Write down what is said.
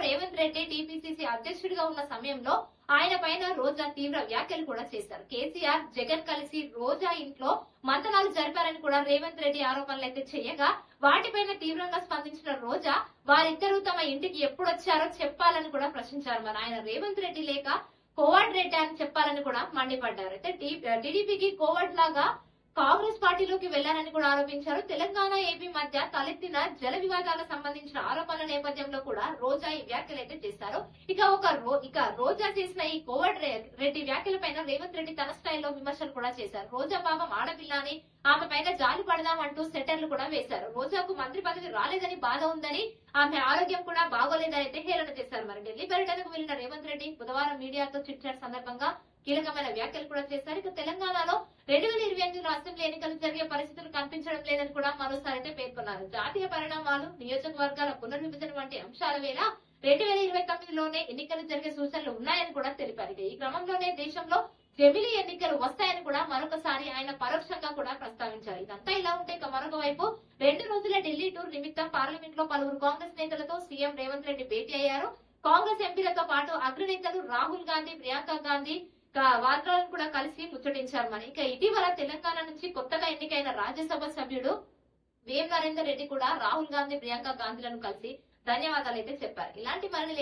Revanth Reddy TPCC అధ్యక్షుడిగా ఉన్న సమయంలో ఆయన పైన రోజా తీవ్ర వ్యాఖ్యలు కూడా చేశారు. కేసీఆర్, జగన్ కలిసి రోజా ఇంట్లో మంతనాలు జరిపారని కూడా రేవంత్ రెడ్డి ఆరోపణలు అయితే చేయగా, వాటిపైన తీవ్రంగా స్పందించిన రోజా వారిద్దరూ తమ ఇంటికి ఎప్పుడొచ్చారో చెప్పాలని కూడా ప్రశ్నించారు. మరి ఆయన రేవంత్ రెడ్డి లేక కోవర్డ్ రెడ్డి అని చెప్పాలని కూడా మండిపడ్డారు. అయితే టీడీపీకి కోవర్డ్ లాగా కాంగ్రెస్ పార్టీలోకి వెళ్లారని కూడా ఆరోపించారు. తెలంగాణ, ఏపీ మధ్య తలెత్తిన జల వివాదాలకు సంబంధించిన ఆరోపణల నేపథ్యంలో కూడా రోజా ఈ వ్యాఖ్యలు అయితే చేశారు. ఇక రోజా చేసిన ఈ కోవర్డ్ రెడ్డి వ్యాఖ్యలపైన రేవంత్ రెడ్డి తన స్థాయిలో విమర్శలు కూడా చేశారు. రోజా పాపం ఆడపిల్ల అని ఆమె పైన జాలి పడదామంటూ సెటర్లు కూడా వేశారు. రోజాకు మంత్రి పదవి రాలేదని బాధ ఉందని, ఆమె ఆరోగ్యం కూడా బాగోలేదని అయితే హేళన చేశారు. మరి ఢిల్లీ పర్యటనకు వెళ్లిన రేవంత్ రెడ్డి బుధవారం మీడియాతో చిట్ చాట్ సందర్భంగా కీలకమైన వ్యాఖ్యలు కూడా చేశారు. ఇక తెలంగాణలో 2028 అసెంబ్లీ ఎన్నికలు జరిగే పరిస్థితులు కనిపించడం లేదని కూడా మరోసారి అయితే పేర్కొన్నారు. జాతీయ పరిణామాలు, నియోజకవర్గాల పునర్విభజన వంటి అంశాల వేళ 2029లోనే ఎన్నికలు జరిగే సూచనలు ఉన్నాయని కూడా తెలిపారు. ఈ క్రమంలోనే దేశంలో జమిలీ ఎన్నికలు వస్తాయని కూడా మరొకసారి ఆయన పరోక్షంగా కూడా ప్రస్తావించారు. ఇదంతా ఇలా ఉంటే ఇక మరొక వైపు 2 రోజుల ఢిల్లీ టూర్ నిమిత్తం పార్లమెంట్ లో పలువురు కాంగ్రెస్ నేతలతో సీఎం రేవంత్ రెడ్డి భేటీ అయ్యారు. కాంగ్రెస్ ఎంపీలతో పాటు అగ్రనేతలు రాహుల్ గాంధీ, ప్రియాంక గాంధీ వార్తలను కూడా కలిసి ముచ్చటించారు. మరి ఇక ఇటీవల తెలంగాణ నుంచి కొత్తగా ఎన్నికైన రాజ్యసభ సభ్యుడు వేం నరేందర్ రెడ్డి కూడా రాహుల్ గాంధీ, ప్రియాంక గాంధీలను కలిసి ధన్యవాదాలు అయితే చెప్పారు. ఇలాంటి మరిన్ని